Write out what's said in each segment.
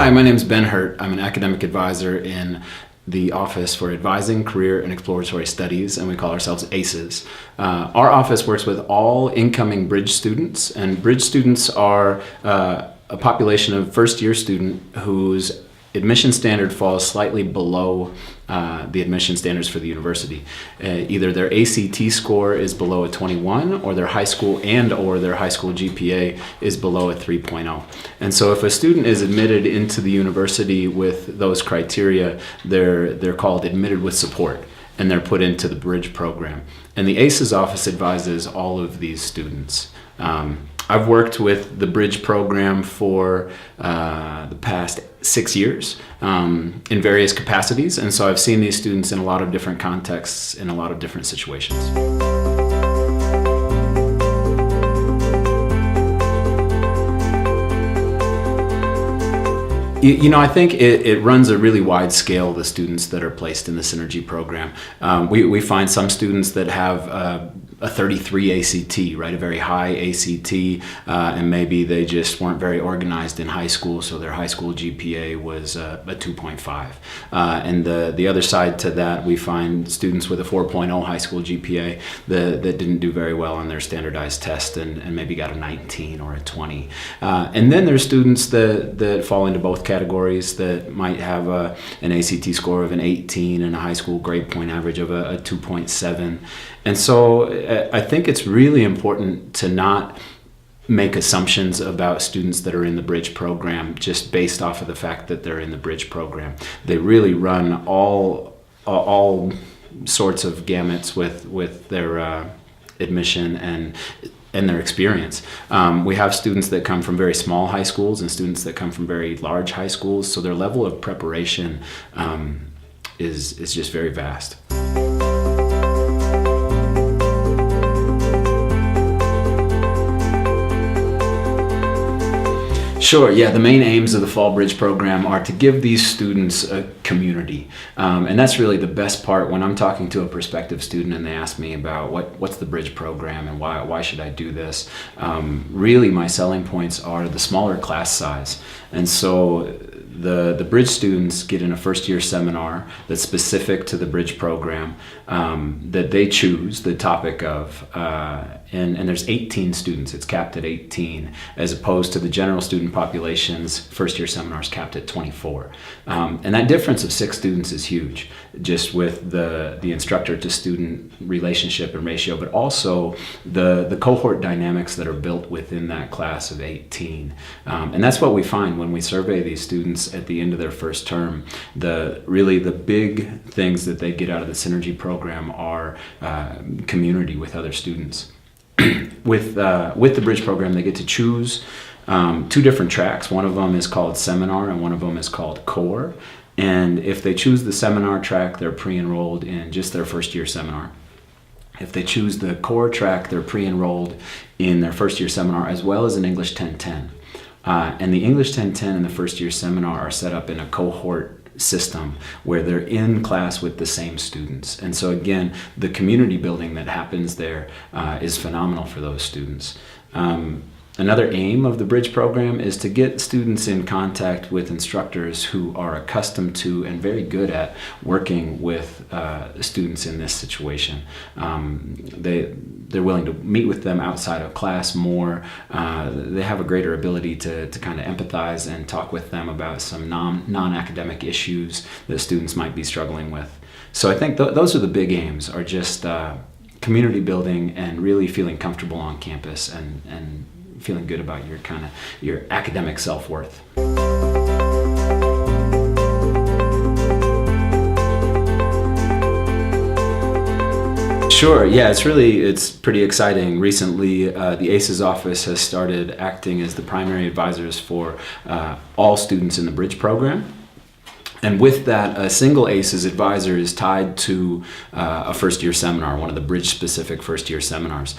Hi, my name is Ben Hurt. I'm an academic advisor in the Office for Advising, Career, and Exploratory Studies, and we call ourselves ACES. Our office works with all incoming Bridge students, and Bridge students are a population of first-year student whose admission standard falls slightly below the admission standards for the university. Either their ACT score is below a 21, or their high school or their high school GPA is below a 3.0. And so if a student is admitted into the university with those criteria, they're called admitted with support, and they're put into the Bridge program. And the ACES office advises all of these students. I've worked with the Bridge program for the past 6 years in various capacities, and so I've seen these students in a lot of different contexts, in a lot of different situations. You know, I think it runs a really wide scale, the students that are placed in the Synergy program. We find some students that have a 33 ACT, right, a very high ACT, and maybe they just weren't very organized in high school, so their high school GPA was a 2.5. And the other side to that, we find students with a 4.0 high school GPA that didn't do very well on their standardized test and maybe got a 19 or a 20. And then there's students that fall into both categories that might have an ACT score of an 18 and a high school grade point average of a 2.7. And so I think it's really important to not make assumptions about students that are in the Bridge program just based off of the fact that they're in the Bridge program. They really run all sorts of gamuts with their admission and their experience. We have students that come from very small high schools and students that come from very large high schools, so their level of preparation is just very vast. Sure, yeah, the main aims of the Fall Bridge program are to give these students a community. And that's really the best part when I'm talking to a prospective student and they ask me about what's the Bridge program and why should I do this. Really my selling points are the smaller class size. And so the Bridge students get in a first-year seminar that's specific to the Bridge program that they choose the topic of, and there's 18 students. It's capped at 18, as opposed to the general student population's first-year seminars capped at 24. And that difference of 6 students is huge, just with the instructor-to-student relationship and ratio, but also the cohort dynamics that are built within that class of 18. And that's what we find when we survey these students at the end of their first term. Really the big things that they get out of the Synergy program are community with other students. With the Bridge program, they get to choose 2 different tracks. One of them is called Seminar and one of them is called Core. And if they choose the Seminar track, they're pre-enrolled in just their first-year seminar. If they choose the Core track, they're pre-enrolled in their first-year seminar as well as an English 1010. And the English 1010 and the first-year seminar are set up in a cohort system where they're in class with the same students. And so again, the community building that happens there is phenomenal for those students. Another aim of the Bridge program is to get students in contact with instructors who are accustomed to and very good at working with students in this situation. They're willing to meet with them outside of class more. They have a greater ability to kind of empathize and talk with them about some non-academic issues that students might be struggling with. So I think those are the big aims, are just community building and really feeling comfortable on campus and feeling good about your academic self-worth. Sure, yeah, it's pretty exciting. Recently, the ACES office has started acting as the primary advisors for all students in the Bridge program. And with that, a single ACES advisor is tied to a first-year seminar, one of the Bridge-specific first-year seminars.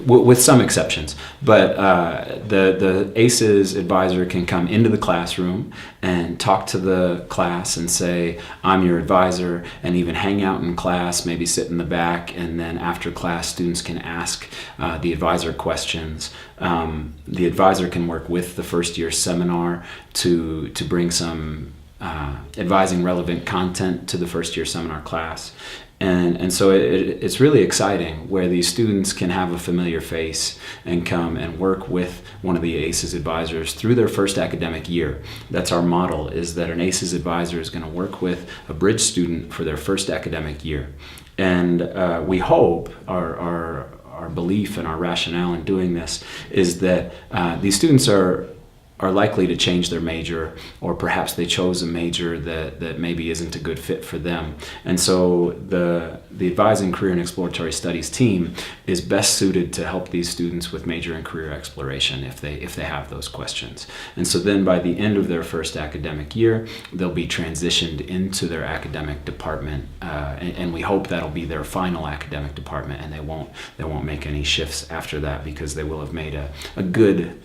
with some exceptions. But the ACES advisor can come into the classroom and talk to the class and say, I'm your advisor, and even hang out in class, maybe sit in the back, and then after class, students can ask the advisor questions. The advisor can work with the first year seminar to bring some advising relevant content to the first year seminar class. And so it's really exciting where these students can have a familiar face and come and work with one of the ACES advisors through their first academic year. That's our model, is that an ACES advisor is going to work with a bridge student for their first academic year. And we hope, our belief and our rationale in doing this is that these students are likely to change their major, or perhaps they chose a major that maybe isn't a good fit for them. And so the Advising Career and Exploratory Studies team is best suited to help these students with major and career exploration if they have those questions. And so then by the end of their first academic year, they'll be transitioned into their academic department, and we hope that'll be their final academic department, and they won't make any shifts after that, because they will have made a good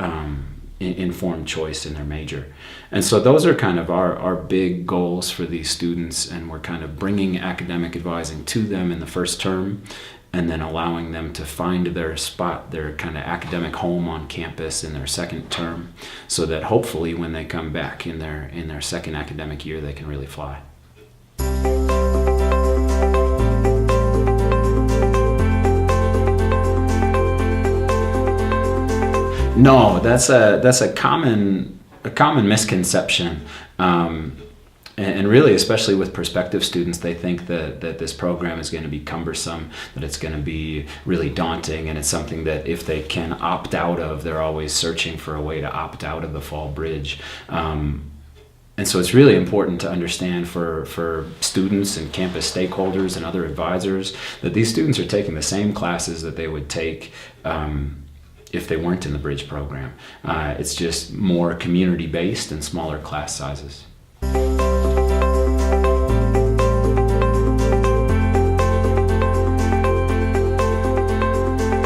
informed choice in their major. And so those are kind of our big goals for these students, and we're kind of bringing academic advising to them in the first term, and then allowing them to find their spot, their kind of academic home on campus in their second term, so that hopefully when they come back in their second academic year, they can really fly. No, that's a common misconception, and really, especially with prospective students, they think that this program is going to be cumbersome, that it's going to be really daunting, and it's something that if they can opt out of, they're always searching for a way to opt out of the Fall Bridge. And so it's really important to understand for students and campus stakeholders and other advisors that these students are taking the same classes that they would take if they weren't in the Bridge program. It's just more community-based and smaller class sizes.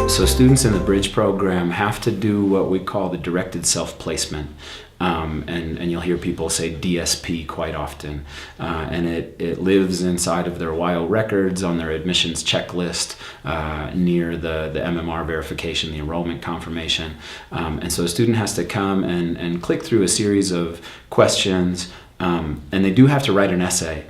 So students in the Bridge program have to do what we call the directed self-placement. And you'll hear people say DSP quite often. And it lives inside of their WIO records, on their admissions checklist, near the MMR verification, the enrollment confirmation. And so a student has to come and click through a series of questions, and they do have to write an essay,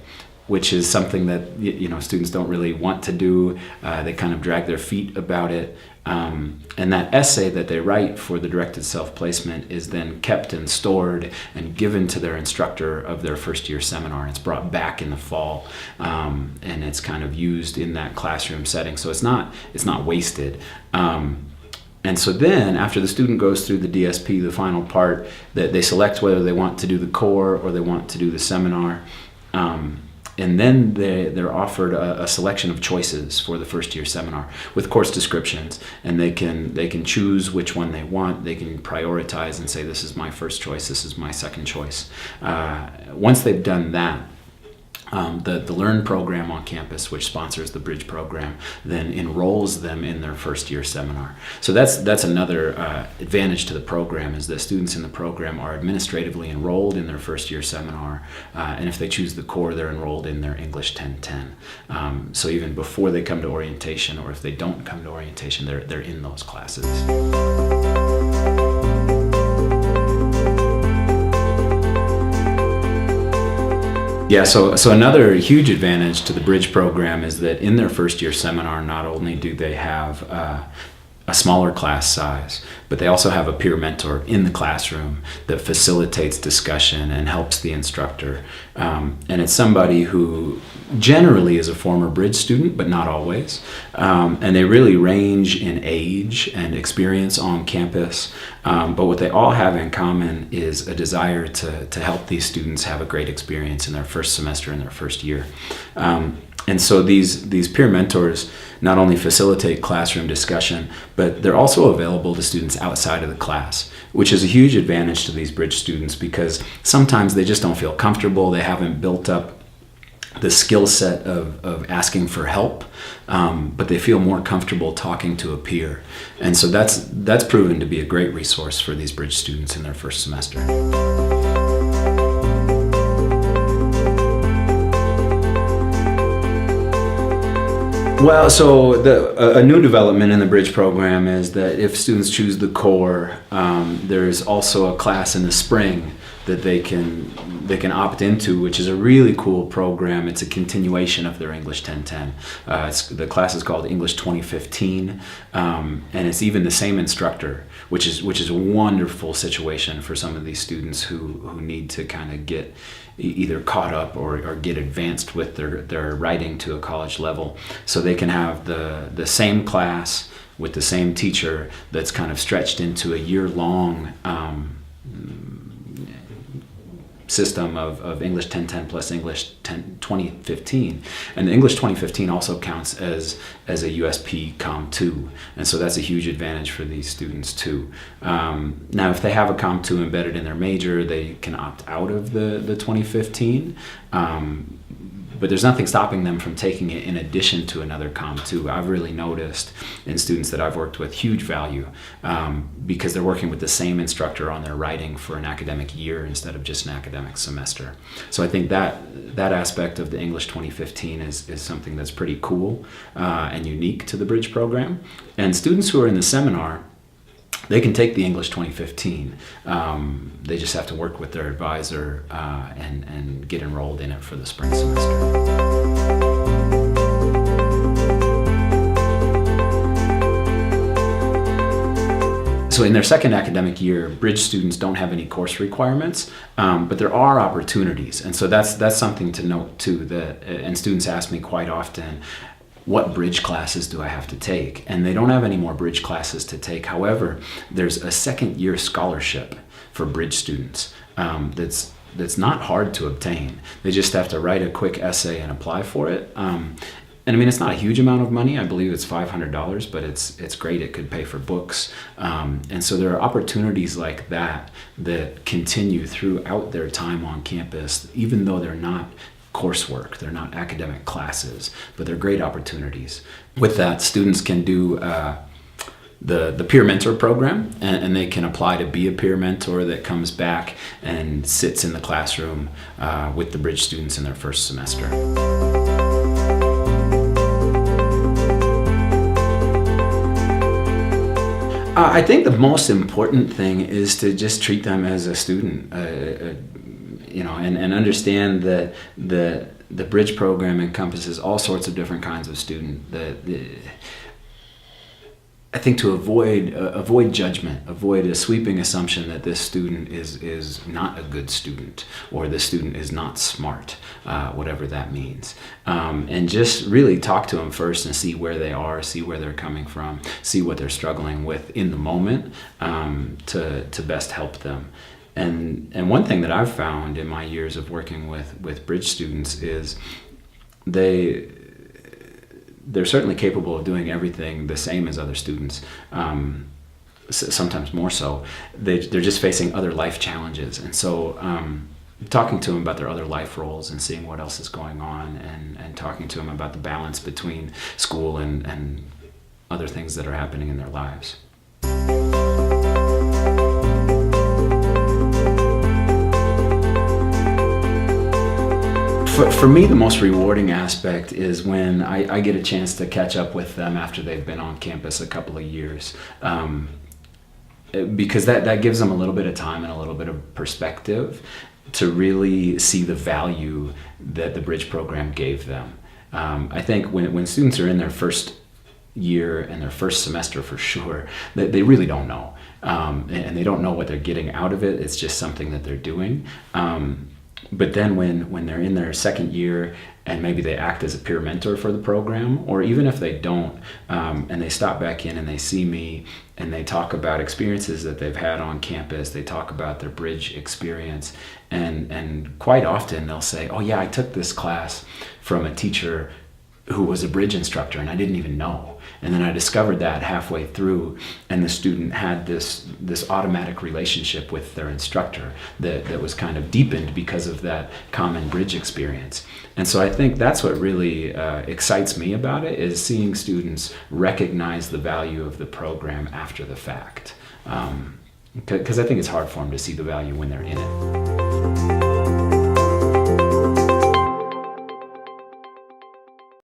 which is something that students don't really want to do. They kind of drag their feet about it. And that essay that they write for the directed self-placement is then kept and stored and given to their instructor of their first year seminar. It's brought back in the fall, and it's kind of used in that classroom setting. So it's not wasted. And so then after the student goes through the DSP, the final part, that they select whether they want to do the core or they want to do the seminar. And then they're offered a selection of choices for the first year seminar with course descriptions, and they can choose which one they want. They can prioritize and say, this is my first choice, this is my second choice. Once they've done that, the Learn program on campus, which sponsors the Bridge program, then enrolls them in their first year seminar. So that's another advantage to the program, is that students in the program are administratively enrolled in their first year seminar, and if they choose the core, they're enrolled in their English 1010. So even before they come to orientation, or if they don't come to orientation, they're in those classes. Yeah, so another huge advantage to the Bridge program is that in their first year seminar, not only do they have a smaller class size, but they also have a peer mentor in the classroom that facilitates discussion and helps the instructor. And it's somebody who generally is a former Bridge student, but not always. And they really range in age and experience on campus. But what they all have in common is a desire to help these students have a great experience in their first semester, in their first year. And so these peer mentors not only facilitate classroom discussion, but they're also available to students outside of the class, which is a huge advantage to these Bridge students, because sometimes they just don't feel comfortable. They haven't built up the skill set of asking for help, but they feel more comfortable talking to a peer. And so that's proven to be a great resource for these bridge students in their first semester. Well, so a new development in the Bridge program is that if students choose the core, there's also a class in the spring that they can opt into, which is a really cool program. It's a continuation of their English 1010. The class is called English 2015, and it's even the same instructor, which is a wonderful situation for some of these students who need to kind of get either caught up or get advanced with their writing to a college level. So they can have the same class with the same teacher that's kind of stretched into a year-long system of English 1010 plus English 2015. And the English 2015 also counts as a USP Com2. And so that's a huge advantage for these students too. Now, if they have a Com2 embedded in their major, they can opt out of the 2015. But there's nothing stopping them from taking it in addition to another Com2. I've really noticed in students that I've worked with huge value because they're working with the same instructor on their writing for an academic year instead of just an academic semester. So I think that aspect of the English 2015 is something that's pretty cool and unique to the Bridge program. And students who are in the seminar, they can take the English 2015. They just have to work with their advisor and get enrolled in it for the spring semester. So in their second academic year, Bridge students don't have any course requirements, but there are opportunities. And so that's something to note too, and students ask me quite often, what Bridge classes do I have to take? And they don't have any more Bridge classes to take. However, there's a second year scholarship for Bridge students that's not hard to obtain. They just have to write a quick essay and apply for it. And I mean, it's not a huge amount of money. I believe it's $500, but it's great. It could pay for books. And so there are opportunities like that continue throughout their time on campus, even though they're not coursework, they're not academic classes, but they're great opportunities. With that, students can do the peer mentor program, and they can apply to be a peer mentor that comes back and sits in the classroom with the Bridge students in their first semester. I think the most important thing is to just treat them as a student, and understand that the Bridge program encompasses all sorts of different kinds of student. I think to avoid judgment, avoid a sweeping assumption that this student is not a good student or this student is not smart, whatever that means. And just really talk to them first and see where they are, see where they're coming from, see what they're struggling with in the moment to best help them. And one thing that I've found in my years of working with Bridge students is they're certainly capable of doing everything the same as other students, sometimes more so. They're just facing other life challenges. And so talking to them about their other life roles and seeing what else is going on and talking to them about the balance between school and other things that are happening in their lives. For me, the most rewarding aspect is when I get a chance to catch up with them after they've been on campus a couple of years. Because that gives them a little bit of time and a little bit of perspective to really see the value that the Bridge program gave them. I think when students are in their first year and their first semester for sure, they really don't know. And they don't know what they're getting out of it. It's just something that they're doing. But then when they're in their second year and maybe they act as a peer mentor for the program, or even if they don't, and they stop back in and they see me and they talk about experiences that they've had on campus, they talk about their Bridge experience, and quite often they'll say, oh yeah, I took this class from a teacher who was a bridge instructor, and I didn't even know. And then I discovered that halfway through, and the student had this automatic relationship with their instructor that was kind of deepened because of that common bridge experience. And so I think that's what really excites me about it, is seeing students recognize the value of the program after the fact. Because I think it's hard for them to see the value when they're in it.